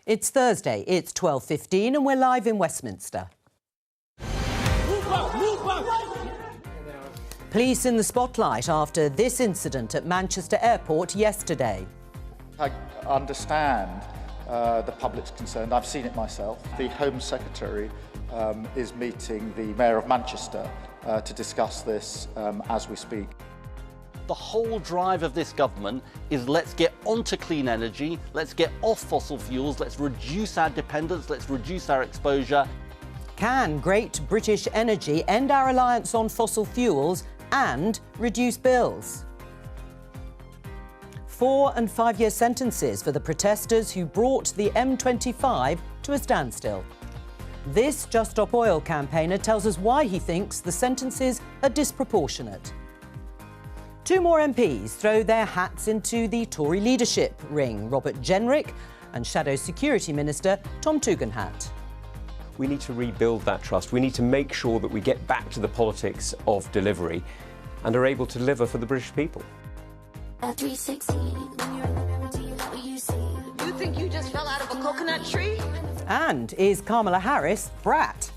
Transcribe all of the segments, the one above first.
It's Thursday, it's 12:15 and we're live in Westminster. Police in the spotlight after this incident at Manchester Airport yesterday. I understand the public's concerned. I've seen it myself. The Home Secretary is meeting the Mayor of Manchester to discuss this as we speak. The whole drive of this government is let's get onto clean energy, let's get off fossil fuels, let's reduce our dependence, let's reduce our exposure. Can Great British Energy end our reliance on fossil fuels and reduce bills? 4- and 5-year sentences for the protesters who brought the M25 to a standstill. This Just Stop Oil campaigner tells us why he thinks the sentences are disproportionate. 2 more MPs throw their hats into the Tory leadership ring, Robert Jenrick and Shadow Security Minister Tom Tugendhat. We need to rebuild that trust. We need to make sure that we get back to the politics of delivery and are able to deliver for the British people. At 316, when you're in the mirror, do you know what you see? You think you just fell out of a coconut tree? And is Kamala Harris brat?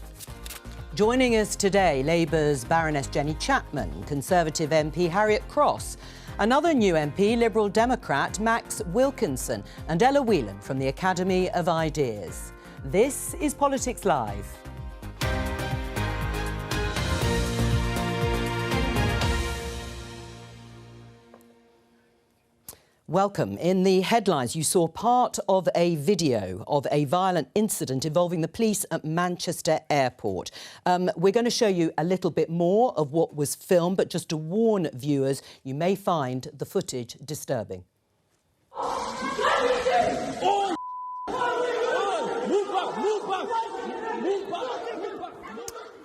Joining us today, Labour's Baroness Jenny Chapman, Conservative MP Harriet Cross, another new MP, Liberal Democrat Max Wilkinson, and Ella Whelan from the Academy of Ideas. This is Politics Live. Welcome. In the headlines, you saw part of a video of a violent incident involving the police at Manchester Airport. We're going to show you a little bit more of what was filmed, but just to warn viewers, you may find the footage disturbing.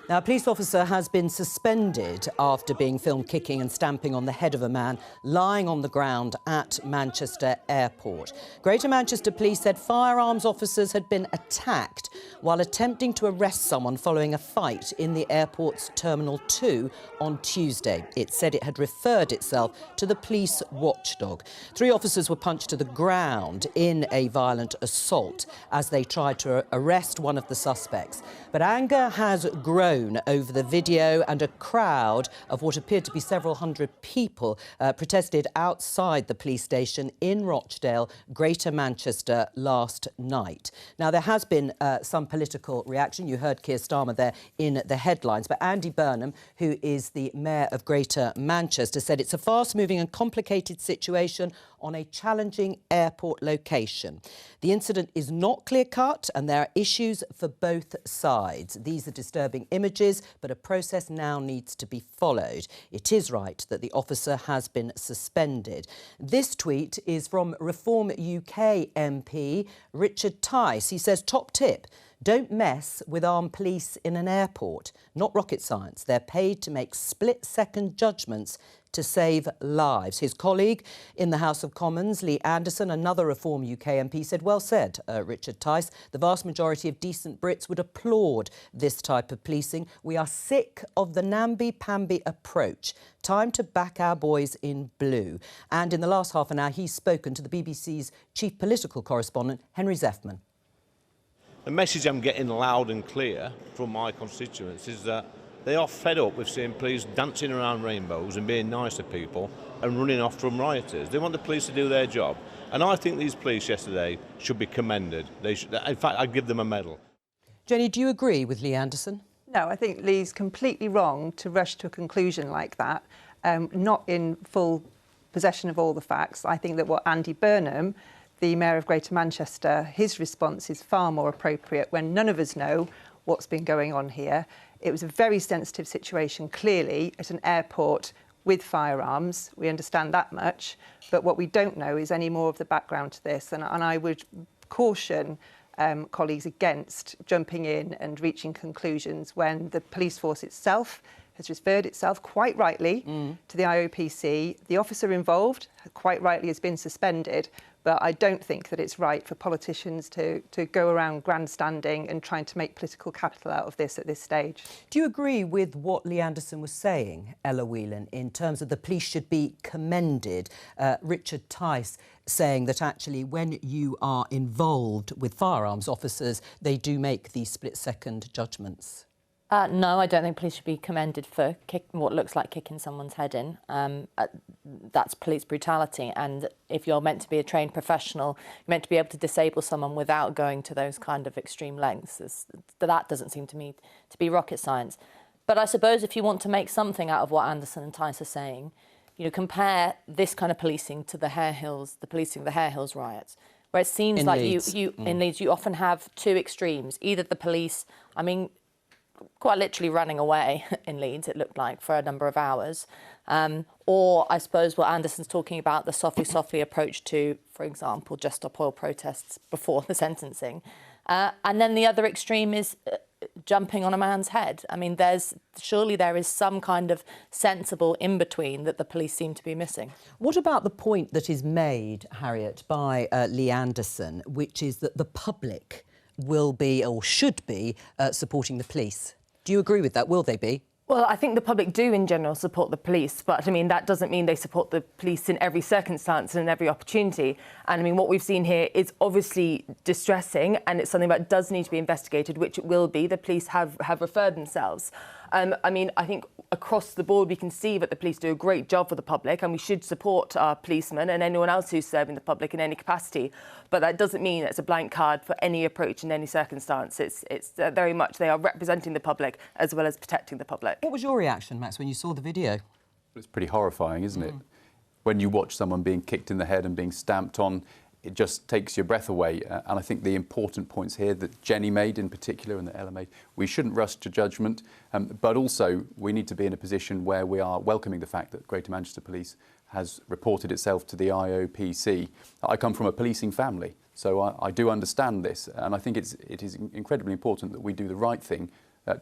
Now, a police officer has been suspended after being filmed kicking and stamping on the head of a man lying on the ground at Manchester Airport. Greater Manchester Police said firearms officers had been attacked while attempting to arrest someone following a fight in the airport's Terminal 2 on Tuesday. It said it had referred itself to the police watchdog. 3 officers were punched to the ground in a violent assault as they tried to arrest one of the suspects. But anger has grown over the video, and a crowd of what appeared to be several hundred people protested outside the police station in Rochdale, Greater Manchester, last night. Now, there has been some political reaction. You heard Keir Starmer there in the headlines, but Andy Burnham, who is the Mayor of Greater Manchester, said it's a fast-moving and complicated situation on a challenging airport location. The incident is not clear-cut and there are issues for both sides. These are disturbing images, but a process now needs to be followed. It is right that the officer has been suspended. This tweet is from Reform UK MP Richard Tice. He says, top tip, don't mess with armed police in an airport. Not rocket science. They're paid to make split-second judgments to save lives. His colleague in the House of Commons, Lee Anderson, another Reform UK MP, said, well said, Richard Tice, the vast majority of decent Brits would applaud this type of policing. We are sick of the namby-pamby approach. Time to back our boys in blue. And in the last half an hour, he's spoken to the BBC's chief political correspondent, Henry Zeffman. The message I'm getting loud and clear from my constituents is that they are fed up with seeing police dancing around rainbows and being nice to people and running off from rioters. They want the police to do their job. And I think these police yesterday should be commended. They should, in fact, I'd give them a medal. Jenny, do you agree with Lee Anderson? No, I think Lee's completely wrong to rush to a conclusion like that, not in full possession of all the facts. I think that what Andy Burnham, the Mayor of Greater Manchester, his response is far more appropriate when none of us know what's been going on here. It was a very sensitive situation, clearly, at an airport with firearms. We understand that much. But what we don't know is any more of the background to this. And I would caution colleagues against jumping in and reaching conclusions when the police force itself has referred itself quite rightly to the IOPC. The officer involved quite rightly has been suspended. But I don't think that it's right for politicians to go around grandstanding and trying to make political capital out of this at this stage. Do you agree with what Lee Anderson was saying, Ella Whelan, in terms of the police should be commended? Richard Tice saying that actually when you are involved with firearms officers, they do make these split-second judgments. No, I don't think police should be commended for what looks like kicking someone's head in. That's police brutality, and if you're meant to be a trained professional, you're meant to be able to disable someone without going to those kind of extreme lengths. That doesn't seem to me to be rocket science. But I suppose if you want to make something out of what Anderson and Tice are saying, you know, compare this kind of policing to the policing of the Hare Hills riots, where it seems in like Leeds. In Leeds you often have two extremes. Either the police, I mean, quite literally running away in Leeds, it looked like, for a number of hours. Or I suppose what Anderson's talking about, the softly approach to, for example, Just Stop Oil protests before the sentencing. And then the other extreme is jumping on a man's head. I mean, surely there is some kind of sensible in-between that the police seem to be missing. What about the point that is made, Harriet, by Lee Anderson, which is that the public will be, or should be, supporting the police? Do you agree with that? Will they be? Well, I think the public do in general support the police, but I mean, that doesn't mean they support the police in every circumstance and in every opportunity. And I mean, what we've seen here is obviously distressing, and it's something that does need to be investigated, which it will be. The police have referred themselves. I mean, I think across the board we can see that the police do a great job for the public, and we should support our policemen and anyone else who's serving the public in any capacity. But that doesn't mean it's a blank card for any approach in any circumstance. It's very much they are representing the public as well as protecting the public. What was your reaction, Max, when you saw the video? It's pretty horrifying, isn't it? When you watch someone being kicked in the head and being stamped on, it just takes your breath away. And I think the important points here that Jenny made in particular and that Ella made, we shouldn't rush to judgment, but also we need to be in a position where we are welcoming the fact that Greater Manchester Police has reported itself to the IOPC. I come from a policing family, so I do understand this, and I think it is incredibly important that we do the right thing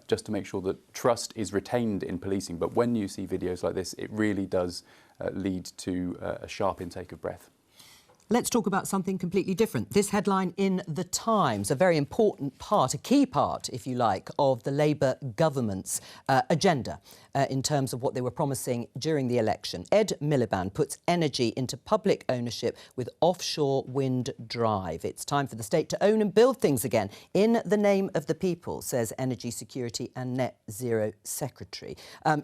just to make sure that trust is retained in policing. But when you see videos like this, it really does lead to a sharp intake of breath. Let's talk about something completely different. This headline in The Times, a very important part, a key part, if you like, of the Labour government's agenda in terms of what they were promising during the election. Ed Miliband puts energy into public ownership with offshore wind drive. It's time for the state to own and build things again in the name of the people, says Energy Security and Net Zero Secretary.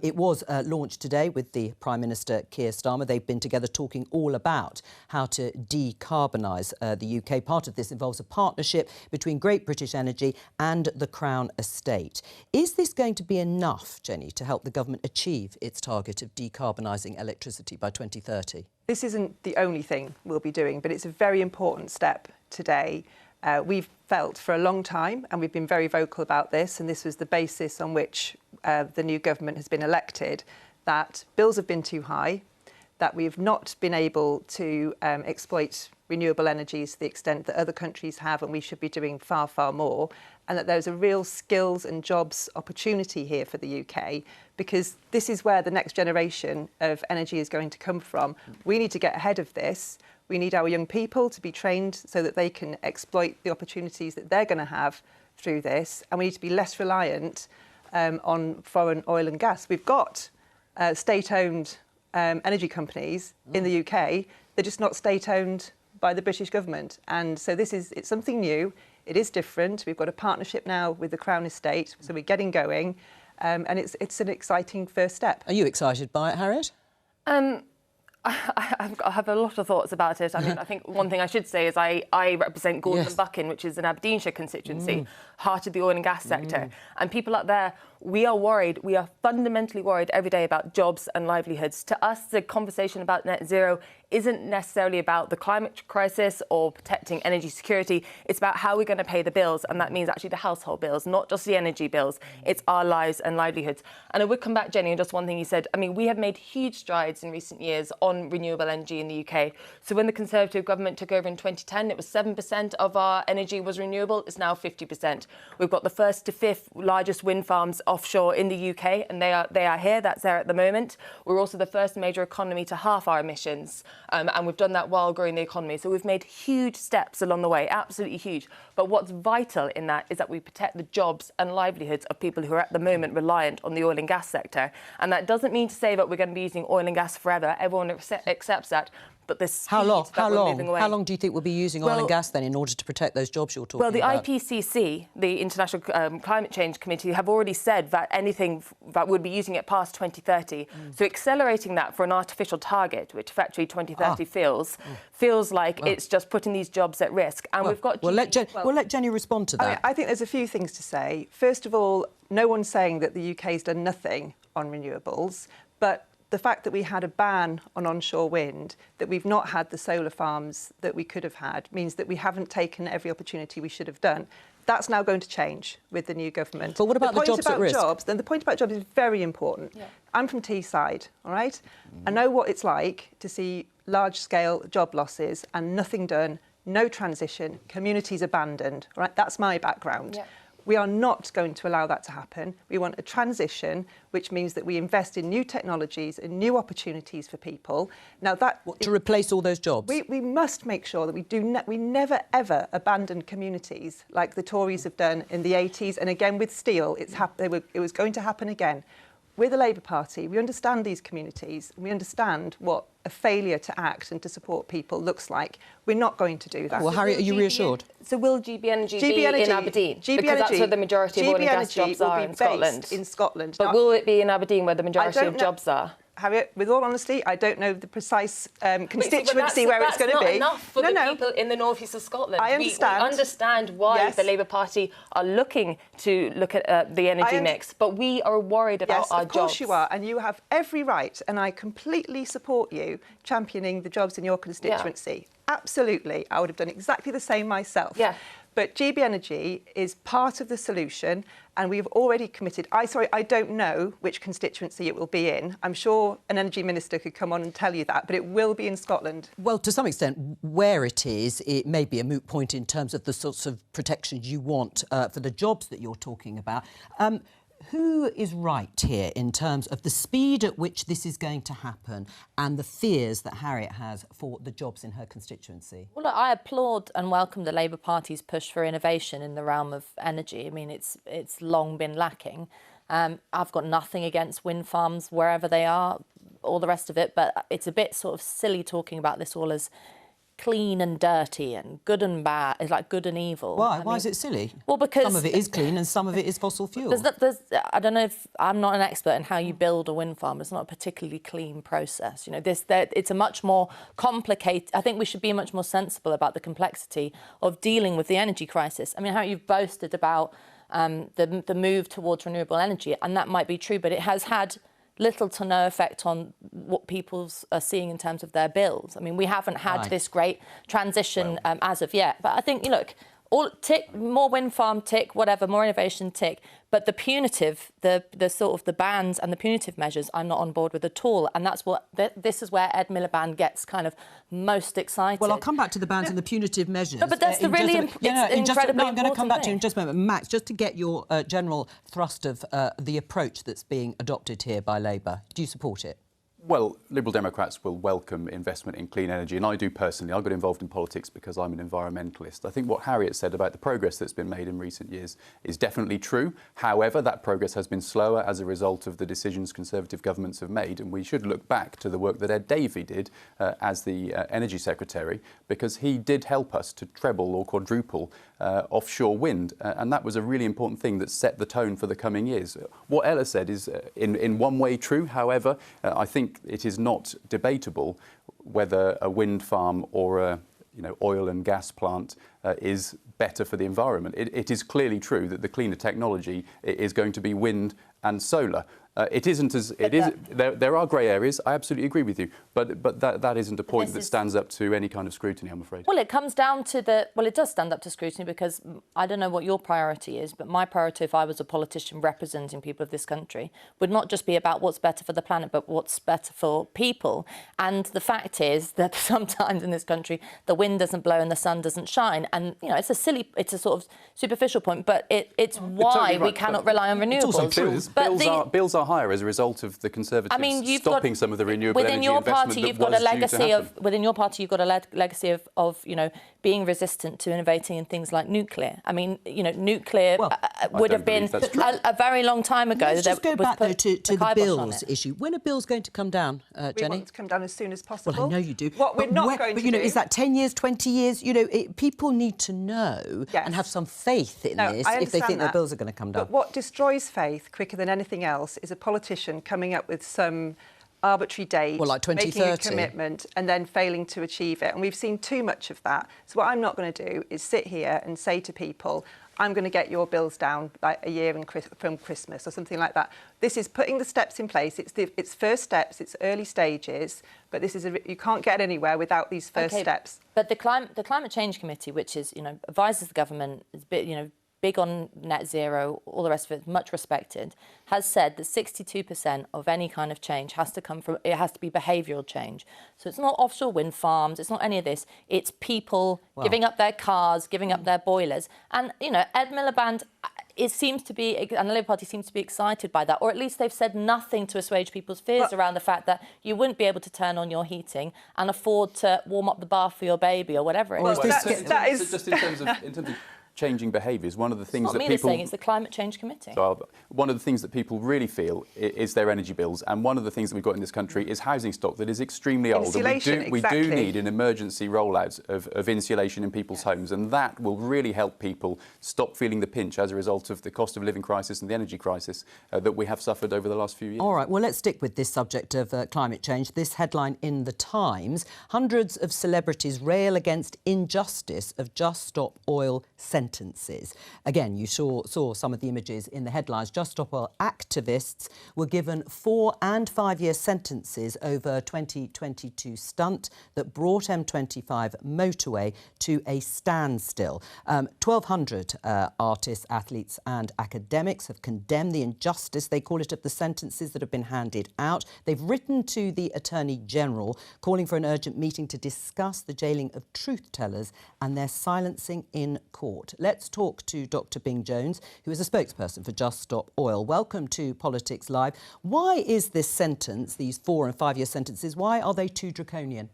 It was launched today with the Prime Minister Keir Starmer. They've been together talking all about how to decarbonise the UK. Part of this involves a partnership between Great British Energy and the Crown Estate. Is this going to be enough, Jenny, to help the government achieve its target of decarbonising electricity by 2030? This isn't the only thing we'll be doing, but it's a very important step today. We've felt for a long time, and we've been very vocal about this, and this was the basis on which the new government has been elected, that bills have been too high, that we've not been able to exploit renewable energies to the extent that other countries have, and we should be doing far, far more, and that there's a real skills and jobs opportunity here for the UK, because this is where the next generation of energy is going to come from. We need to get ahead of this. We need our young people to be trained so that they can exploit the opportunities that they're going to have through this, and we need to be less reliant on foreign oil and gas. We've got state-owned energy companies in the UK. They're just not state-owned by the British government. And so it's something new. It is different. We've got a partnership now with the Crown Estate, so we're getting going. And it's an exciting first step. Are you excited by it, Harriet? I have a lot of thoughts about it. I mean, I think one thing I should say is I represent Gordon and Buchan, which is an Aberdeenshire constituency, heart of the oil and gas sector. And people out there, we are worried. We are fundamentally worried every day about jobs and livelihoods. To us, the conversation about net zero isn't necessarily about the climate crisis or protecting energy security. It's about how we're going to pay the bills, and that means actually the household bills, not just the energy bills. It's our lives and livelihoods. And I would come back, Jenny, on just one thing you said. I mean, we have made huge strides in recent years on renewable energy in the UK. So when the Conservative government took over in 2010, it was 7% of our energy was renewable. It's now 50%. We've got the first to fifth largest wind farms offshore in the UK, and they are here. That's there at the moment. We're also the first major economy to halve our emissions and we've done that while growing the economy. So we've made huge steps along the way, absolutely huge. But what's vital in that is that we protect the jobs and livelihoods of people who are at the moment reliant on the oil and gas sector. And that doesn't mean to say that we're going to be using oil and gas forever. Everyone accepts that. But the speed that we're moving away. How long do you think we'll be using oil and gas then in order to protect those jobs you're talking about? Well, the IPCC, the International Climate Change Committee, have already said that anything that would be using it past 2030. So accelerating that for an artificial target, which effectively 2030 feels like it's just putting these jobs at risk. And we've got... We'll let Jenny respond to that. I think there's a few things to say. First of all, no one's saying that the UK's done nothing on renewables, but the fact that we had a ban on onshore wind, that we've not had the solar farms that we could have had, means that we haven't taken every opportunity we should have done. That's now going to change with the new government. But what about the jobs at risk? Then the point about jobs is very important. Yeah. I'm from Teesside, all right? I know what it's like to see large-scale job losses and nothing done, no transition, communities abandoned, all right? That's my background. Yeah. We are not going to allow that to happen. We want a transition, which means that we invest in new technologies and new opportunities for people. Now that to replace all those jobs. We must make sure that we never ever abandon communities like the Tories have done in the 80s, and again with steel, it was going to happen again. We're the Labour Party. We understand these communities, and we understand what a failure to act and to support people looks like. We're not going to do that. Well, Harriet, are you reassured? So will GB Energy be in Aberdeen? Because that's where the majority of oil and gas jobs are in Scotland. In Scotland. But will it be in Aberdeen where the majority of jobs are? Harriet, with all honesty, I don't know the precise constituency where it's going to be. That's not enough for the people in the north east of Scotland. I understand. We understand why the Labour Party are looking at the energy mix, but we are worried about our jobs. Yes, of course you are, and you have every right, and I completely support you championing the jobs in your constituency. Yeah. Absolutely. I would have done exactly the same myself. Yeah. But GB Energy is part of the solution, and we've already committed. I don't know which constituency it will be in. I'm sure an energy minister could come on and tell you that, but it will be in Scotland. Well, to some extent, where it is, it may be a moot point in terms of the sorts of protections you want for the jobs that you're talking about. Who is right here in terms of the speed at which this is going to happen and the fears that Harriet has for the jobs in her constituency? Well, look, I applaud and welcome the Labour Party's push for innovation in the realm of energy. I mean, it's long been lacking. I've got nothing against wind farms wherever they are, all the rest of it, but it's a bit sort of silly talking about this all as clean and dirty and good and bad. It's like good and evil. Why? Why is it silly? Well, because some of it is clean and some of it is fossil fuel. I don't know if I'm not an expert in how you build a wind farm. It's not a particularly clean process. You know, it's a much more complicated. I think we should be much more sensible about the complexity of dealing with the energy crisis. I mean, how you've boasted about the move towards renewable energy, and that might be true, but it has had little to no effect on what people are seeing in terms of their bills. I mean, we haven't had this great transition as of yet. But I think, you look, more wind farm tick, whatever, more innovation tick. But the punitive, the sort of the bans and the punitive measures, I'm not on board with at all. And that's what this is where Ed Miliband gets kind of most excited. Well, I'll come back to the bans and the punitive measures. No, but that's the really incredibly I'm going to come back to you in just a moment. Max, just to get your general thrust of the approach that's being adopted here by Labour, do you support it? Well, Liberal Democrats will welcome investment in clean energy, and I do personally. I got involved in politics because I'm an environmentalist. I think what Harriet said about the progress that's been made in recent years is definitely true. However, that progress has been slower as a result of the decisions Conservative governments have made, and we should look back to the work that Ed Davey did as the Energy Secretary, because he did help us to treble or quadruple offshore wind, and that was a really important thing that set the tone for the coming years. What Ella said is in one way true. However, I think it is not debatable whether a wind farm or a oil and gas plant is better for the environment. It is clearly true that the cleaner technology is going to be wind and solar. It isn't as it is. There are grey areas. I absolutely agree with you, but that isn't a point that stands up to any kind of scrutiny, I'm afraid. Well, it comes down to it does stand up to scrutiny, because I don't know what your priority is, but my priority, if I was a politician representing people of this country, would not just be about what's better for the planet, but what's better for people. And the fact is that sometimes in this country the wind doesn't blow and the sun doesn't shine, and it's a sort of superficial point, but it's why we cannot rely on renewables. It's also true. Bills are higher as a result of the Conservatives you've stopping got, some of the renewable within energy your investment party, that you've got was a legacy due to happen. within your party, you've got a legacy of being resistant to innovating in things like nuclear. I mean, nuclear would have been a very long time ago. Let's just go back though to the bills issue. When are bills going to come down, Jenny? We want it to come down as soon as possible. Well, I know you do. What we're not going to do... is that 10 years, 20 years? People need to know and have some faith in this if they think their bills are going to come down. But what destroys faith quicker than anything else is a politician coming up with some arbitrary date, like 2030. making a commitment and then failing to achieve it. And we've seen too much of that. So what I'm not going to do is sit here and say to people, I'm going to get your bills down like a year from Christmas or something like that. This is putting the steps in place. It's first steps, it's early stages, but this is you can't get anywhere without these first steps. But the Climate Change Committee, which is advises the government, is big on net zero, all the rest of it, much respected, has said that 62% of any kind of change has to come from, it has to be behavioural change. So it's not offshore wind farms, it's not any of this, it's people giving up their cars, giving up their boilers. And, Ed Miliband, and the Labour Party seems to be excited by that, or at least they've said nothing to assuage people's fears around the fact that you wouldn't be able to turn on your heating and afford to warm up the bath for your baby or whatever it is. That is just in terms of changing behaviours. One of the things that people... saying, it's the Climate Change Committee. So one of the things that people really feel is their energy bills, and one of the things that we've got in this country is housing stock that is extremely old. Insulation, and we do need an emergency rollout of insulation in people's homes, and that will really help people stop feeling the pinch as a result of the cost of living crisis and the energy crisis that we have suffered over the last few years. All right, well, let's stick with this subject of climate change. This headline in The Times: hundreds of celebrities rail against injustice of Just Stop Oil sentences. Again, you saw some of the images in the headlines. Just Stop Oil activists were given 4 and 5 year sentences over a 2022 stunt that brought M25 motorway to a standstill. 1,200 artists, athletes and academics have condemned the injustice, they call it, of the sentences that have been handed out. They've written to the Attorney General calling for an urgent meeting to discuss the jailing of truth-tellers and their silencing in court. Let's talk to Dr. Bing Jones, who is a spokesperson for Just Stop Oil. Welcome to Politics Live. Why is this sentence, these 4 and 5 year sentences, why are they too draconian?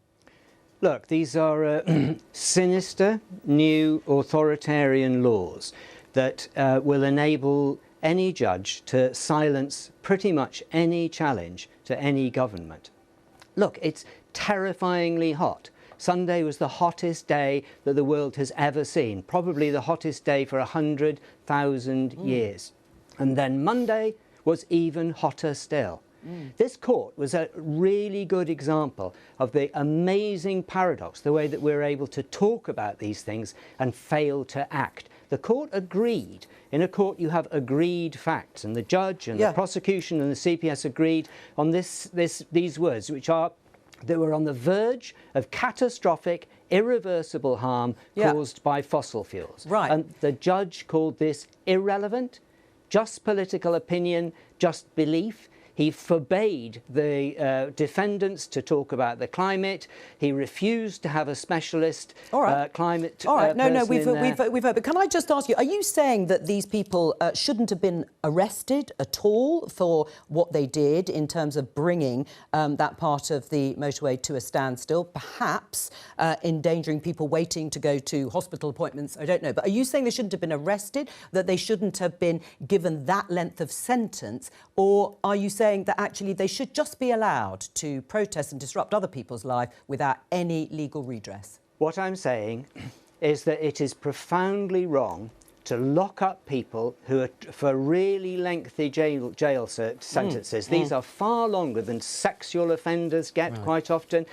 Look, these are sinister, new authoritarian laws that will enable any judge to silence pretty much any challenge to any government. Look, it's terrifyingly hot. Sunday was the hottest day that the world has ever seen, probably the hottest day for 100,000 years. And then Monday was even hotter still. This court was a really good example of the amazing paradox, the way that we're able to talk about these things and fail to act. The court agreed. In a court you have agreed facts, and the judge and the prosecution and the CPS agreed on these words, which are that we're on the verge of catastrophic, irreversible harm caused by fossil fuels. Right. And the judge called this irrelevant, just political opinion, just belief. He forbade the defendants to talk about the climate. He refused to have a specialist climate No, we've person heard. But can I just ask you, are you saying that these people shouldn't have been arrested at all for what they did in terms of bringing that part of the motorway to a standstill, perhaps endangering people waiting to go to hospital appointments? I don't know. But are you saying they shouldn't have been arrested, that they shouldn't have been given that length of sentence? Or are you saying that actually they should just be allowed to protest and disrupt other people's life without any legal redress? What I'm saying is that it is profoundly wrong to lock up people who are for really lengthy jail sentences. These are far longer than sexual offenders get quite often.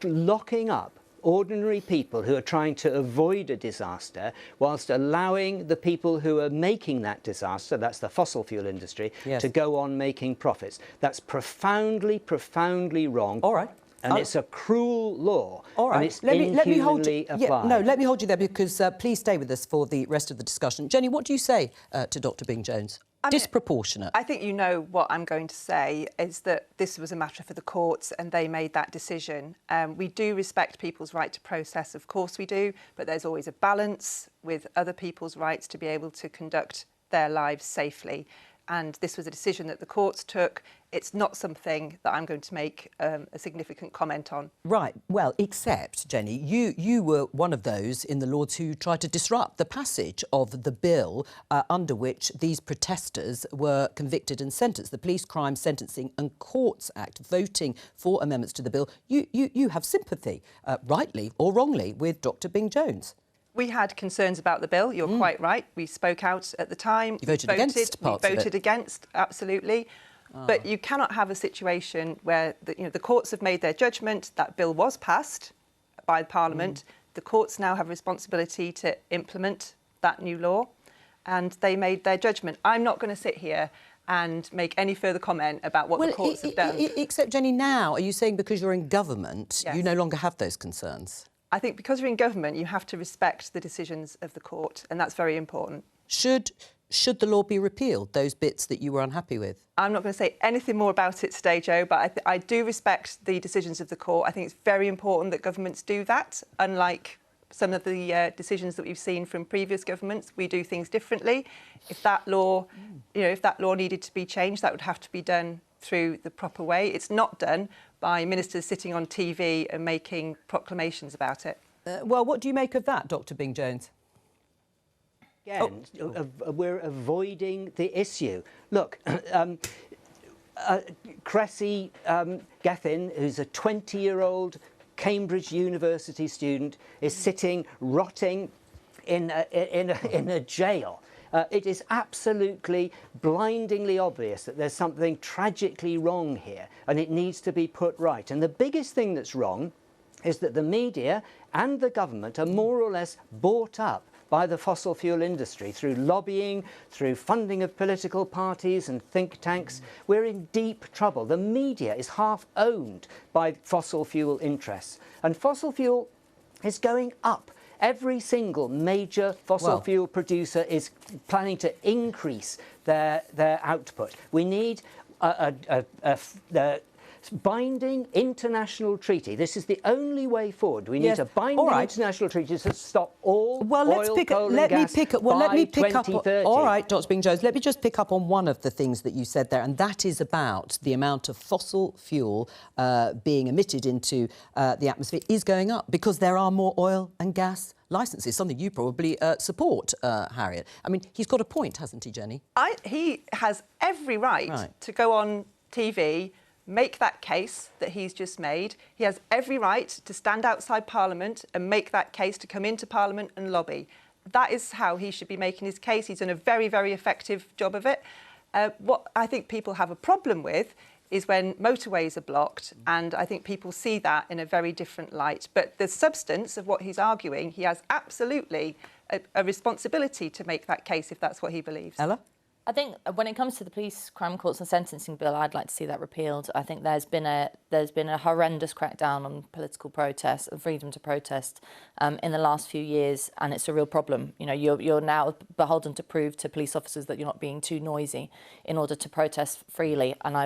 Locking up ordinary people who are trying to avoid a disaster whilst allowing the people who are making that disaster, that's the fossil fuel industry, to go on making profits. That's profoundly, profoundly wrong. All right. And it's a cruel law. All right. And it's inhumanly applied. Let me hold you there, because please stay with us for the rest of the discussion. Jenny, what do you say to Dr. Bing Jones? Disproportionate. I think you know what I'm going to say is that this was a matter for the courts and they made that decision. We do respect people's right to process, of course we do, but there's always a balance with other people's rights to be able to conduct their lives safely. and this was a decision that the courts took. It's not something that I'm going to make a significant comment on. Right. Well, except, Jenny, you were one of those in the Lords who tried to disrupt the passage of the bill under which these protesters were convicted and sentenced, the Police Crime Sentencing and Courts Act, voting for amendments to the bill. You have sympathy, rightly or wrongly, with Dr Bing-Jones. We had concerns about the bill, you're quite right. We spoke out at the time. You voted against parts of it. We voted against, absolutely. But you cannot have a situation where the courts have made their judgment, that bill was passed by Parliament. The courts now have a responsibility to implement that new law, and they made their judgment. I'm not going to sit here and make any further comment about what the courts have done. Except, Jenny, now, are you saying because you're in government, Yes. you no longer have those concerns? I think because you're in government, you have to respect the decisions of the court, and that's very important. Should the law be repealed, those bits that you were unhappy with? I'm not going to say anything more about it today, Jo, but I do respect the decisions of the court. I think it's very important that governments do that. Unlike some of the decisions that we've seen from previous governments, we do things differently. If that law, if that law needed to be changed, that would have to be done through the proper way. It's not done by ministers sitting on TV and making proclamations about it. Well, what do you make of that, Dr Bing-Jones? Again, we're avoiding the issue. Look, Cressy Gethin, who's a 20-year-old Cambridge University student, is sitting rotting in a jail. It is absolutely blindingly obvious that there's something tragically wrong here, and it needs to be put right. And the biggest thing that's wrong is that the media and the government are more or less bought up by the fossil fuel industry through lobbying, through funding of political parties and think tanks. We're in deep trouble. The media is half owned by fossil fuel interests, and fossil fuel is going up. Every single major fossil fuel producer is planning to increase their output. We need a binding international treaty. This is the only way forward. We need a binding international treaty to stop all oil, coal and gas by 2030. All right, Dr Bing-Jones, let me just pick up on one of the things that you said there, and that is about the amount of fossil fuel being emitted into the atmosphere is going up because there are more oil and gas licences, something you probably support, Harriet. I mean, he's got a point, hasn't he, Jenny? He has every right to go on TV, make that case that he's just made. He has every right to stand outside Parliament and make that case, to come into Parliament and lobby. That is how he should be making his case. He's done a very, very effective job of it. What I think people have a problem with is when motorways are blocked, and I think people see that in a very different light. But the substance of what he's arguing, he has absolutely a responsibility to make that case if that's what he believes. Ella? I think when it comes to the Police Crime Courts and Sentencing Bill, I'd like to see that repealed. I think there's been a horrendous crackdown on political protest and freedom to protest in the last few years, and it's a real problem. You know, you're now beholden to prove to police officers that you're not being too noisy in order to protest freely. And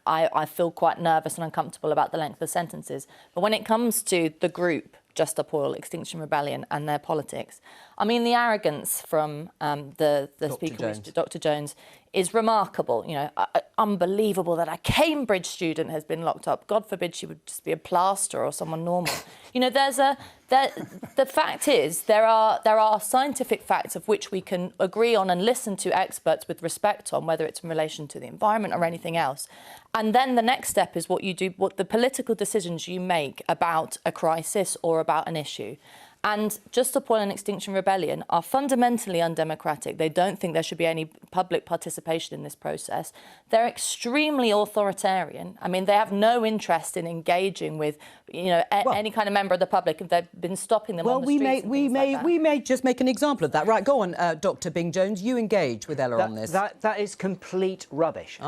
I feel quite nervous and uncomfortable about the length of sentences. But when it comes to the group, Just Stop Oil, Extinction Rebellion and their politics, I mean, the arrogance from the speaker, Dr Jones, is remarkable. You know, unbelievable that a Cambridge student has been locked up. God forbid she would just be a plasterer or someone normal. You know, the fact is there are scientific facts of which we can agree on and listen to experts with respect on, whether it's in relation to the environment or anything else. And then the next step is what you do, what the political decisions you make about a crisis or about an issue. And Just Stop Oil and Extinction Rebellion are fundamentally undemocratic. They don't think there should be any public participation in this process. They're extremely authoritarian. I mean, they have no interest in engaging with, any kind of member of the public. They've been stopping them on the streets. We may just make an example of that. Right, go on, Dr Bing-Jones. You engage with Ella on this. That is complete rubbish.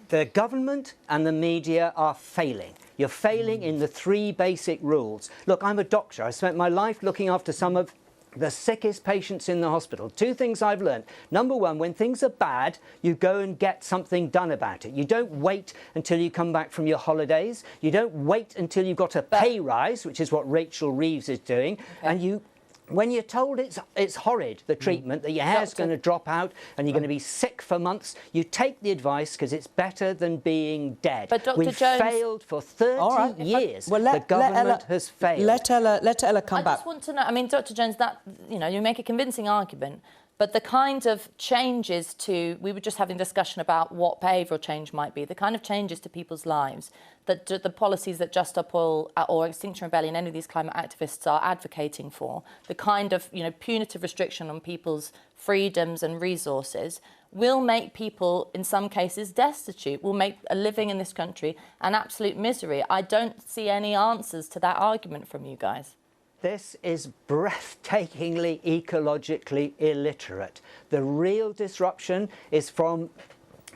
The government and the media are failing. You're failing in the three basic rules. Look, I'm a doctor. I spent my life looking after some of the sickest patients in the hospital. Two things I've learned. Number one, when things are bad, you go and get something done about it. You don't wait until you come back from your holidays. You don't wait until you've got a pay rise, which is what Rachel Reeves is doing, and you when you're told it's horrid, the treatment, that your hair's going to drop out and you're going to be sick for months, you take the advice because it's better than being dead. But Dr. We've Jones, failed for 30 years. The government has failed. Let Ella come back. I just want to know, I mean, Dr. Jones, that, you know, you make a convincing argument, but the kind of changes to, we were just having a discussion about what behavioural change might be, the kind of changes to people's lives, that the policies that Just Stop Oil or Extinction Rebellion, any of these climate activists are advocating for, the kind of, you know, punitive restriction on people's freedoms and resources will make people, in some cases, destitute, will make a living in this country an absolute misery. I don't see any answers to that argument from you guys. This is breathtakingly ecologically illiterate. The real disruption is from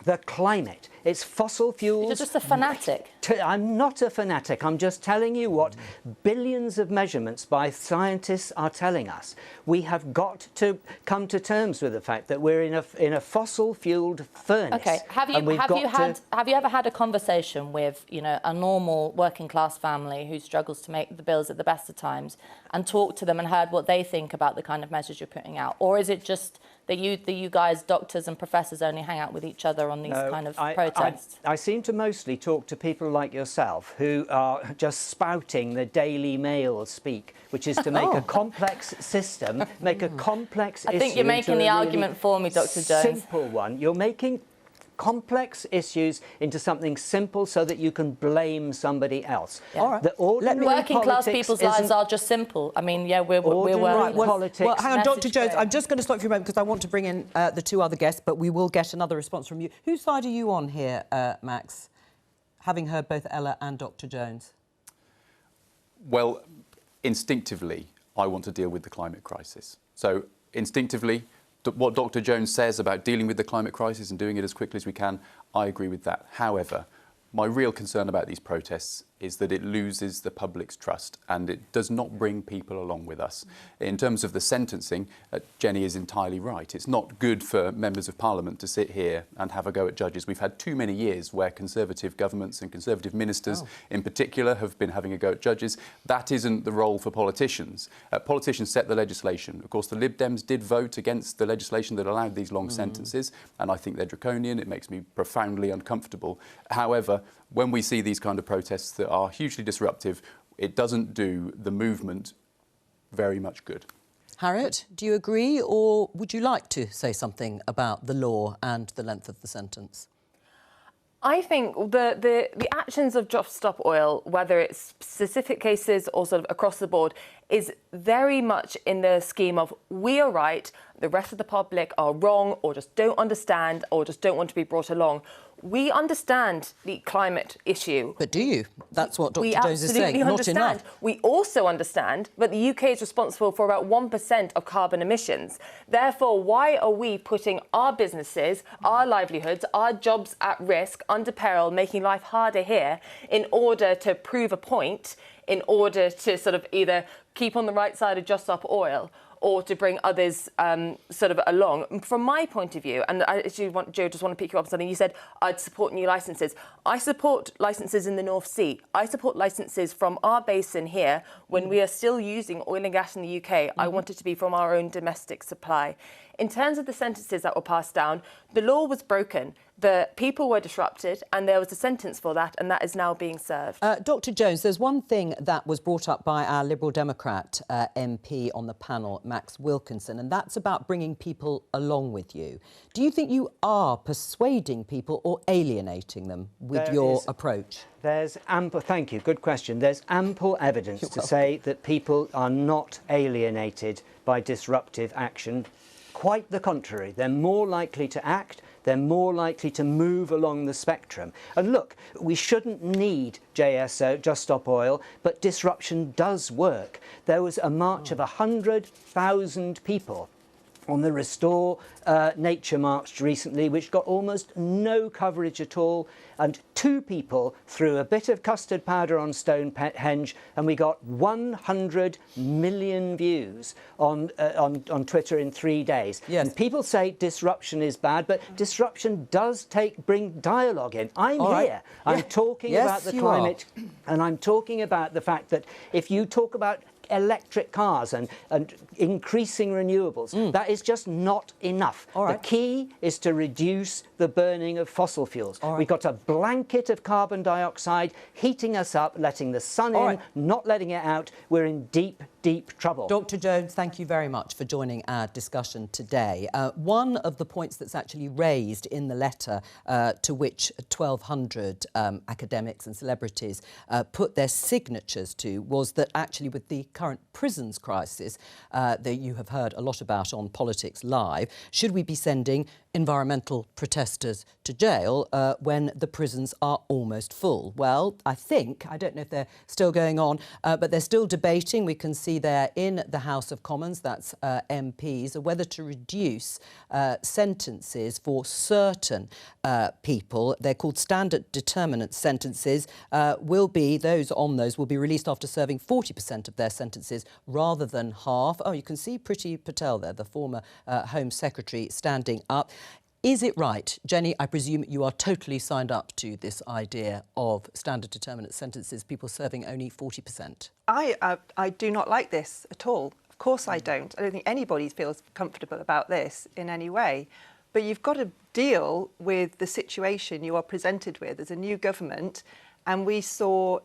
the climate. It's fossil fuels. You're just a fanatic. I'm not a fanatic. I'm just telling you what billions of measurements by scientists are telling us. We have got to come to terms with the fact that we're in a fossil-fueled furnace. Okay. Have you ever had a conversation with, you know, a normal working-class family who struggles to make the bills at the best of times, and talked to them and heard what they think about the kind of measures you're putting out, or is it just that you guys, doctors and professors, only hang out with each other on these kind of protests? I seem to mostly talk to people like yourself who are just spouting the Daily Mail speak, which is to make a complex system, make a complex issue. I think you're making the argument for me, Dr. Jones. Simple one. You're making complex issues into something simple so that you can blame somebody else. Yeah. All right. Working class people's lives are just simple. I mean, yeah, we're right, politics. Well, hang on, Dr. Jones, I'm just going to stop you for a moment because I want to bring in the two other guests, but we will get another response from you. Whose side are you on here, Max, having heard both Ella and Dr. Jones? Well, instinctively, I want to deal with the climate crisis. So, instinctively, what Dr. Jones says about dealing with the climate crisis and doing it as quickly as we can, I agree with that. However, my real concern about these protests is that it loses the public's trust and it does not bring people along with us. In terms of the sentencing, Jenny is entirely right. It's not good for members of Parliament to sit here and have a go at judges. We've had too many years where Conservative governments and Conservative ministers in particular have been having a go at judges. That isn't the role for politicians. Politicians set the legislation. Of course, the Lib Dems did vote against the legislation that allowed these long sentences, and I think they're draconian. It makes me profoundly uncomfortable. However, when we see these kind of protests that are hugely disruptive, it doesn't do the movement very much good. Harriet, do you agree, or would you like to say something about the law and the length of the sentence? I think the actions of Just Stop Oil, whether it's specific cases or sort of across the board, is very much in the scheme of we are right, the rest of the public are wrong or just don't understand or just don't want to be brought along. We understand the climate issue. But do you? That's what Dr. Jones is saying. Not enough. We also understand that the UK is responsible for about 1% of carbon emissions. Therefore, why are we putting our businesses, our livelihoods, our jobs at risk, under peril, making life harder here in order to prove a point, in order to sort of either keep on the right side of Just Stop Oil or to bring others sort of along? From my point of view, and I actually Jo, just want to pick you up on something. You said, I'd support new licences. I support licences in the North Sea. I support licences from our basin here when we are still using oil and gas in the UK. I want it to be from our own domestic supply. In terms of the sentences that were passed down, the law was broken. The people were disrupted and there was a sentence for that, and that is now being served. Dr. Jones, there's one thing that was brought up by our Liberal Democrat MP on the panel, Max Wilkinson, and that's about bringing people along with you. Do you think you are persuading people or alienating them with your approach? There's ample, thank you, good question. There's ample evidence to say that people are not alienated by disruptive action. Quite the contrary, they're more likely to act, they're more likely to move along the spectrum. And look, we shouldn't need JSO, Just Stop Oil, but disruption does work. There was a march of 100,000 people on the Restore Nature March recently, which got almost no coverage at all, and 2 people threw a bit of custard powder on Stonehenge, and we got 100 million views on Twitter in 3 days. Yes. And people say disruption is bad, but disruption does bring dialogue in. I'm here. I'm talking about the climate, and I'm talking about the fact that if you talk about electric cars and increasing renewables. That is just not enough. The key is to reduce the burning of fossil fuels. We've got a blanket of carbon dioxide heating us up, letting the sun in, not letting it out. We're in deep, deep trouble. Dr. Jones, thank you very much for joining our discussion today. One of the points that's actually raised in the letter to which 1,200 academics and celebrities put their signatures to was that actually with the current prisons crisis that you have heard a lot about on Politics Live, should we be sending environmental protesters to jail when the prisons are almost full? Well, I don't know if they're still going on, but they're still debating. We can see there in the House of Commons, that's MPs, whether to reduce sentences for certain people. They're called standard determinant sentences. Those will be released after serving 40% of their sentences rather than half. Oh, you can see Priti Patel there, the former Home Secretary, standing up. Is it right, Jenny, I presume you are totally signed up to this idea of standard determinant sentences, people serving only 40%? I do not like this at all. Of course I don't. I don't think anybody feels comfortable about this in any way. But you've got to deal with the situation you are presented with as a new government. And we saw,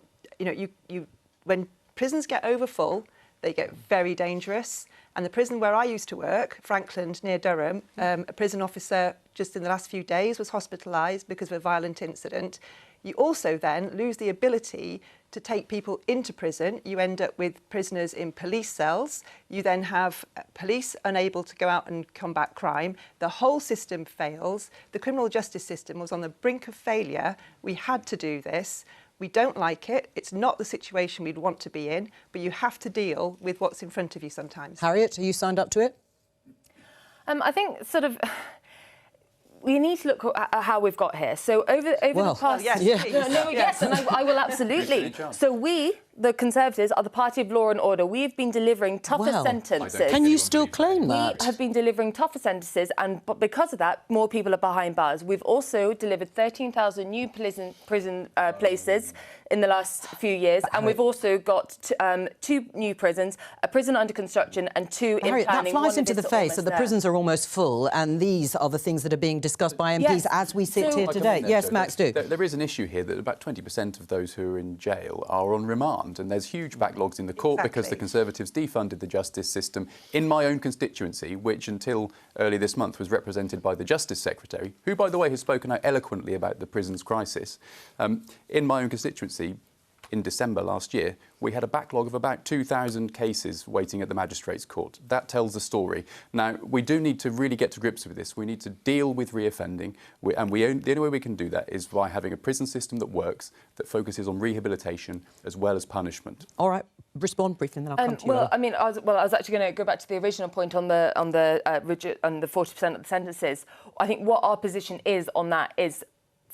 when prisons get overfull, they get very dangerous. And the prison where I used to work, Frankland, near Durham, a prison officer just in the last few days was hospitalised because of a violent incident. You also then lose the ability to take people into prison. You end up with prisoners in police cells. You then have police unable to go out and combat crime. The whole system fails. The criminal justice system was on the brink of failure. We had to do this. We don't like it. It's not the situation we'd want to be in, but you have to deal with what's in front of you sometimes. Harriet, are you signed up to it? I think we need to look at how we've got here. So over the past... Yes, and I will absolutely. So we, the Conservatives, are the party of law and order. We've been delivering tougher sentences. Can you still claim that? We have been delivering tougher sentences, and because of that, more people are behind bars. We've also delivered 13,000 new prison places in the last few years, and we've also got 2 new prisons, a prison under construction and 2 in planning. That flies into the face that the prisons are almost full, and these are the things that are being discussed by MPs as we sit here today. Yes, Max, do. There is an issue here that about 20% of those who are in jail are on remand, and there's huge backlogs in the court because the Conservatives defunded the justice system in my own constituency, which until early this month was represented by the Justice Secretary, who, by the way, has spoken out eloquently about the prisons crisis. In my own constituency, in December last year, we had a backlog of about 2,000 cases waiting at the Magistrates' Court. That tells the story. Now, we do need to really get to grips with this. We need to deal with reoffending, the only way we can do that is by having a prison system that works, that focuses on rehabilitation as well as punishment. All right, respond briefly, and then I'll come to you. I was actually going to go back to the original point on the 40% of the sentences. I think what our position is on that is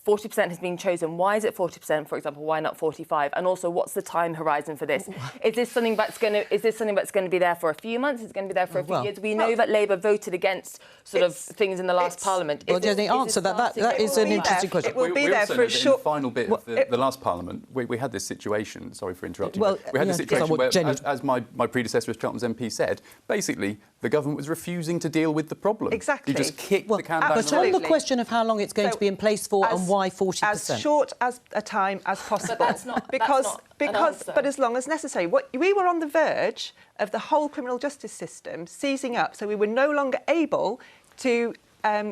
40% has been chosen. Why is it 40%, for example? Why not 45%? And also, what's the time horizon for this? Is this something that's going to be there for a few months? Is it going to be there for a few years? We know that Labour voted against things in the last Parliament. Well, the answer that is an interesting question. It will be there for a short... In the final bit of the last Parliament, we had this situation. Sorry for interrupting. We had this situation where, as my predecessor as Cheltenham's MP said, basically the government was refusing to deal with the problem. Exactly. You just kicked the can down the road. But on the question of how long it's going to be in place for and why 40%? As short as a time as possible. But that's not but as long as necessary. We were on the verge of the whole criminal justice system seizing up, so we were no longer able to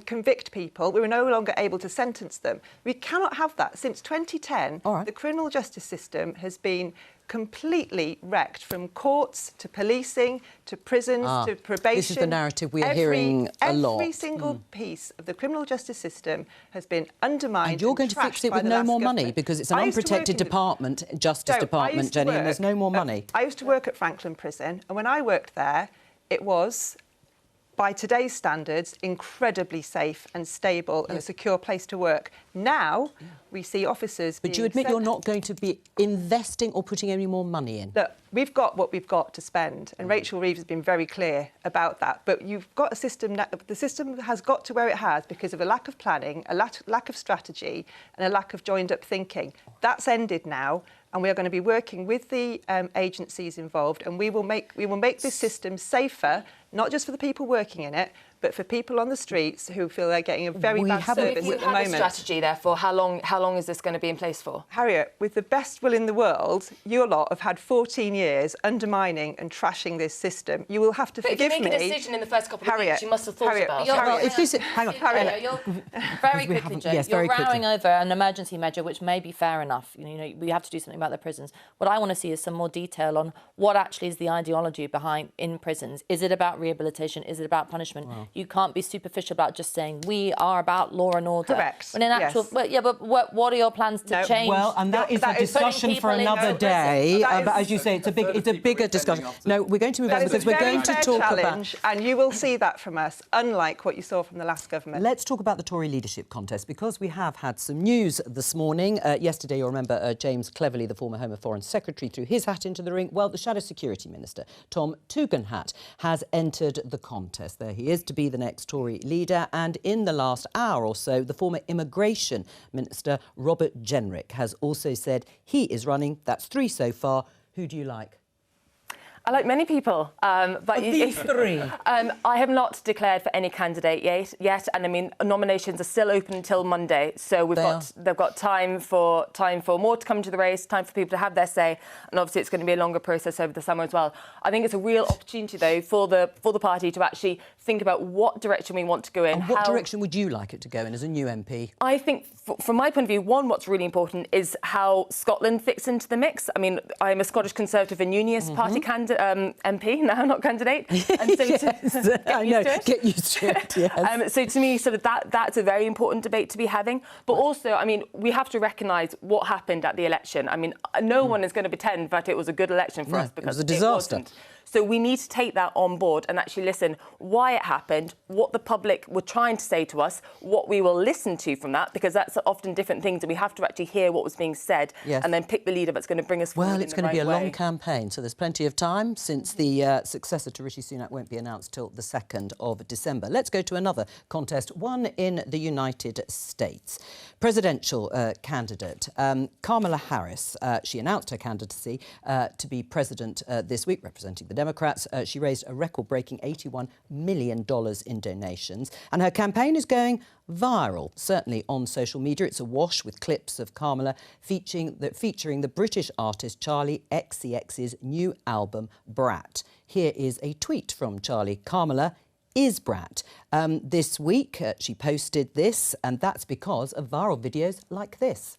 convict people. We were no longer able to sentence them. We cannot have that. Since 2010, the criminal justice system has been completely wrecked, from courts to policing to prisons to probation. This is the narrative we're hearing a lot. Every single piece of the criminal justice system has been undermined. And you're going to fix it with no more money, because it's an unprotected department, Justice Department, Jenny, and there's no more money. I used to work at Frankland Prison, and when I worked there, it was, by today's standards, incredibly safe and stable and a secure place to work. Now, we see officers But you admit you're not going to be investing or putting any more money in? Look, we've got what we've got to spend, and Rachel Reeves has been very clear about that. But you've got a system the system has got to where it has because of a lack of planning, a lack of strategy, and a lack of joined-up thinking. That's ended now, and we are going to be working with the agencies involved, and we will make this system safer, not just for the people working in it, but for people on the streets who feel they're getting a very bad service at the moment. A strategy, therefore, how long is this going to be in place for? Harriet, with the best will in the world, you lot have had 14 years undermining and trashing this system. You will have to forgive me. If you make a decision in the first couple of weeks, you must have thought about it. Hang on, Harriet. Very quickly, Jo. You're rowing over an emergency measure, which may be fair enough. You know, we have to do something about the prisons. What I want to see is some more detail on what actually is the ideology behind in prisons. Is it about rehabilitation? Is it about punishment? Wow. You can't be superficial about just saying we are about law and order. Correct. When in actual, yes. well, yeah, but what are your plans to change? Well, and that is a discussion for another day. But as you say, it's a bigger discussion. No, we're going to move on because we're going to talk about. And you will see that from us, unlike what you saw from the last government. Let's talk about the Tory leadership contest because we have had some news this morning. Yesterday, you'll remember James Cleverly, the former Home and Foreign Secretary, threw his hat into the ring. Well, the Shadow Security Minister, Tom Tugendhat, has entered the contest. There he is to be the next Tory leader, and in the last hour or so the former Immigration Minister Robert Jenrick has also said he is running. That's 3 so far. Who do you like? I like many people, but these 3. I have not declared for any candidate yet, and I mean nominations are still open until Monday, so they've got time for more to come to the race, time for people to have their say, and obviously it's going to be a longer process over the summer as well. I think it's a real opportunity though for the party to actually think about what direction we want to go in. And what direction would you like it to go in as a new MP? I think, from my point of view, what's really important is how Scotland fits into the mix. I mean, I'm a Scottish Conservative and Unionist Party MP now, not candidate. And so get used to it. Yes. So to me, sort of that's a very important debate to be having. But also, I mean, we have to recognise what happened at the election. I mean, no one is going to pretend that it was a good election for us because it was a disaster. It wasn't. So we need to take that on board and actually listen why it happened, what the public were trying to say to us, what we will listen to from that, because that's often different things, and we have to actually hear what was being said and then pick the leader that's going to bring us forward. Well, it's going to be a long campaign, so there's plenty of time since the successor to Rishi Sunak won't be announced till the 2nd of December. Let's go to another contest, one in the United States. Presidential candidate Kamala Harris, she announced her candidacy to be president this week, representing the Democrats. She raised a record-breaking $81 million in donations, and her campaign is going viral, certainly on social media. It's awash with clips of Kamala featuring the British artist Charlie XCX's new album, Brat. Here is a tweet from Charlie. Kamala is Brat. This week, she posted this, and that's because of viral videos like this.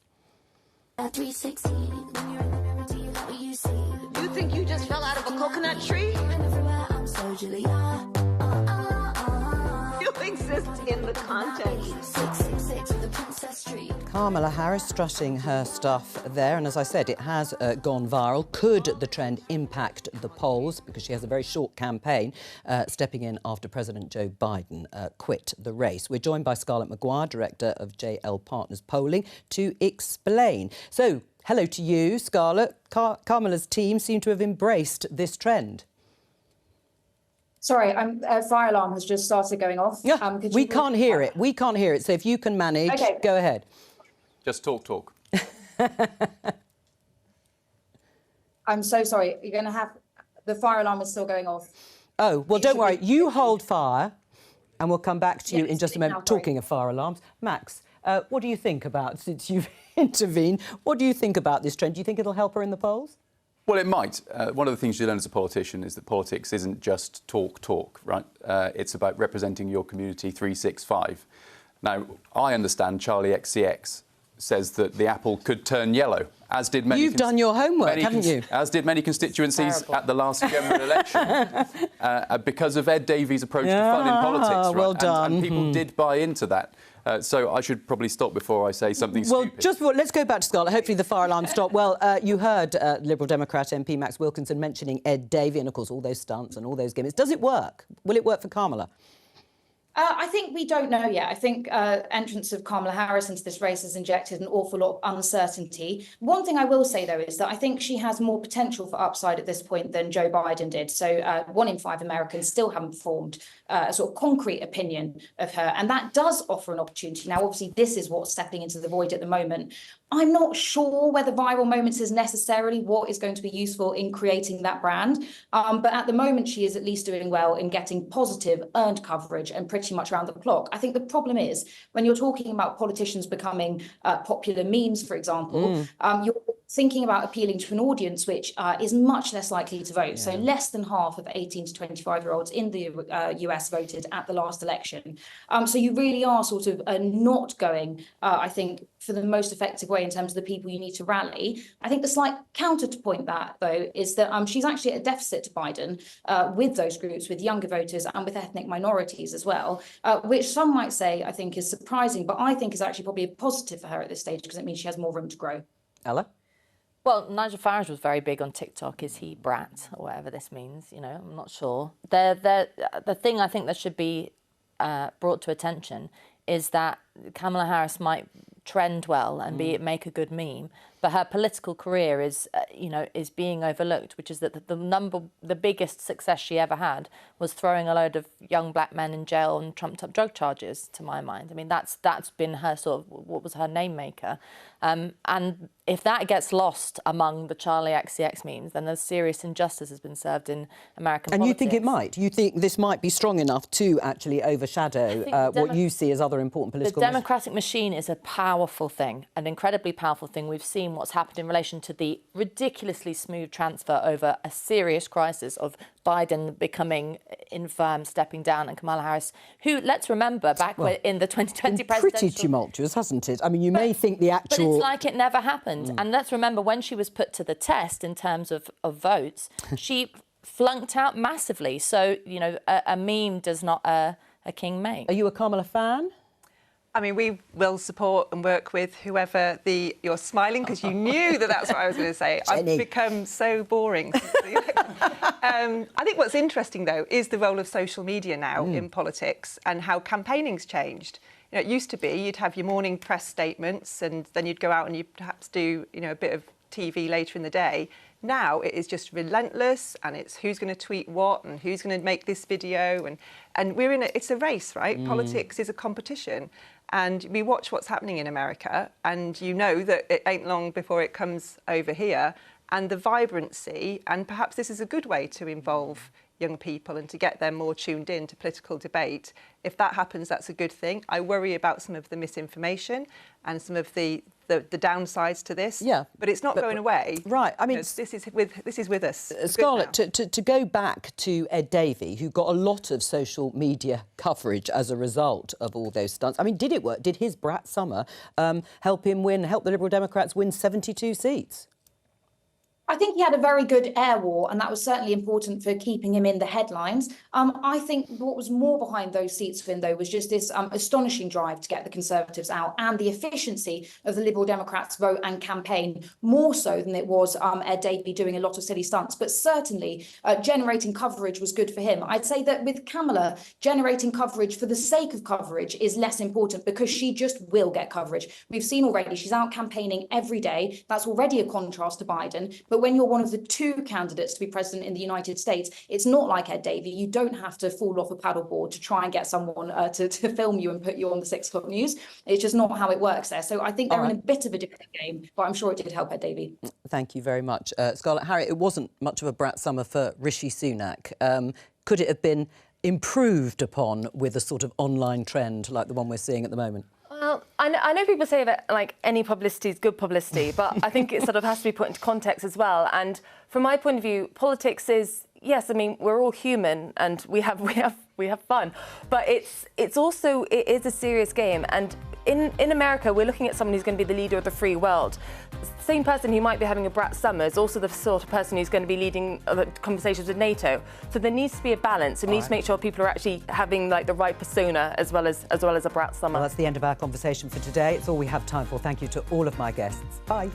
At 316, when you're in the mirror, do you like what you see? You think you just fell out of a coconut tree? And everywhere I'm so Julia. You exist in the context. 666 with the Princess Street. Kamala Harris strutting her stuff there, and as I said, it has gone viral. Could the trend impact the polls? Because she has a very short campaign, stepping in after President Joe Biden quit the race. We're joined by Scarlett Maguire, Director of JL Partners Polling, to explain. So, hello to you, Scarlett. Kamala's team seem to have embraced this trend. Sorry, fire alarm has just started going off. Yeah, we can't hear it. We can't hear it. So if you can manage, go ahead. Just talk. I'm so sorry. You're going to have... The fire alarm is still going off. Oh, well, don't worry. You hold fire and we'll come back to you in just a moment. Talking of fire alarms. Max, what do you think about, since you've intervened, what do you think about this trend? Do you think it'll help her in the polls? Well, it might. One of the things you learn as a politician is that politics isn't just talk, right? It's about representing your community 365. Now, I understand Charlie XCX says that the apple could turn yellow, as did many... You've done your homework, haven't you? As did many constituencies at the last general election, because of Ed Davey's approach to fun in politics. Right? Well done. And people did buy into that. So I should probably stop before I say something stupid. Let's go back to Scarlett. Hopefully the fire alarm stopped. Well, you heard Liberal Democrat MP Max Wilkinson mentioning Ed Davey and, of course, all those stunts and all those gimmicks. Does it work? Will it work for Kamala? I think we don't know yet. I think entrance of Kamala Harris into this race has injected an awful lot of uncertainty. One thing I will say, though, is that I think she has more potential for upside at this point than Joe Biden did. So 1 in 5 Americans still haven't formed a sort of concrete opinion of her. And that does offer an opportunity. Now, obviously, this is what's stepping into the void at the moment. I'm not sure whether viral moments is necessarily what is going to be useful in creating that brand. But at the moment, she is at least doing well in getting positive earned coverage and pretty much around the clock. I think the problem is when you're talking about politicians becoming popular memes, for example, you're thinking about appealing to an audience which is much less likely to vote. So less than half of 18 to 25-year-olds in the US voted at the last election. So you really are sort of not going, I think, for the most effective way in terms of the people you need to rally. I think the slight counter to point that, though, is that she's actually at a deficit to Biden with those groups, with younger voters and with ethnic minorities as well, which some might say, I think, is surprising, but I think is actually probably a positive for her at this stage because it means she has more room to grow. Ella? Well, Nigel Farage was very big on TikTok. Is he brat or whatever this means? You know, I'm not sure. The thing I think that should be brought to attention is that Kamala Harris might trend well and make a good meme, but her political career is, is being overlooked, which is that the biggest success she ever had was throwing a load of young black men in jail on trumped-up drug charges, to my mind. I mean, that's been her sort of, what was her name maker. And if that gets lost among the Charlie XCX memes, then a serious injustice has been served in American politics. And you think it might? You think this might be strong enough to actually overshadow what you see as other important political... The democratic machine is a powerful thing, an incredibly powerful thing. We've seen what's happened in relation to the ridiculously smooth transfer over a serious crisis of Biden becoming infirm, stepping down, and Kamala Harris, who, let's remember, back in the 2020 presidential... Pretty tumultuous, hasn't it? I mean, you may think the actual... But it's like it never happened. And let's remember, when she was put to the test in terms of votes, she flunked out massively. So, a meme does not a king make. Are you a Kamala fan? I mean, we will support and work with whoever you're smiling because you knew that's what I was going to say. Jenny. I've become so boring. I think what's interesting, though, is the role of social media now in politics and how campaigning's changed. It used to be you'd have your morning press statements and then you'd go out and you'd perhaps do, a bit of TV later in the day. Now it is just relentless, and it's who's going to tweet what and who's going to make this video, and we're it's a race, right? Politics is a competition, and we watch what's happening in America, and you know that it ain't long before it comes over here, and the vibrancy, and perhaps this is a good way to involve young people and to get them more tuned in to political debate. If that happens, that's a good thing. I worry about some of the misinformation and some of the downsides to this. Yeah, but it's not going away. Right. I mean, this is with us. Scarlett, to go back to Ed Davey, who got a lot of social media coverage as a result of all those stunts. I mean, did it work? Did his brat summer help the Liberal Democrats win 72 seats? I think he had a very good air war, and that was certainly important for keeping him in the headlines. I think what was more behind those seats for him, though, was just this astonishing drive to get the Conservatives out and the efficiency of the Liberal Democrats' vote and campaign, more so than it was Ed Davey doing a lot of silly stunts. But certainly generating coverage was good for him. I'd say that with Kamala, generating coverage for the sake of coverage is less important because she just will get coverage. We've seen already she's out campaigning every day. That's already a contrast to Biden. But when you're one of the two candidates to be president in the United States, it's not like Ed Davey. You don't have to fall off a paddleboard to try and get someone to film you and put you on the 6 o'clock news. It's just not how it works there. So I think they're in a bit of a different game, but I'm sure it did help Ed Davey. Thank you very much. Scarlett, Harry, it wasn't much of a brat summer for Rishi Sunak. Could it have been improved upon with a sort of online trend like the one we're seeing at the moment? Well, I know people say that, like, any publicity is good publicity, but I think it sort of has to be put into context as well. And from my point of view, politics is, yes, I mean, we're all human and we have fun, but it's also, it is a serious game. And in America, we're looking at someone who's going to be the leader of the free world. The same person who might be having a brat summer is also the sort of person who's going to be leading conversations with NATO. So there needs to be a balance. We need to make sure people are actually having the right persona as well as a brat summer. Well, that's the end of our conversation for today. It's all we have time for. Thank you to all of my guests. Bye.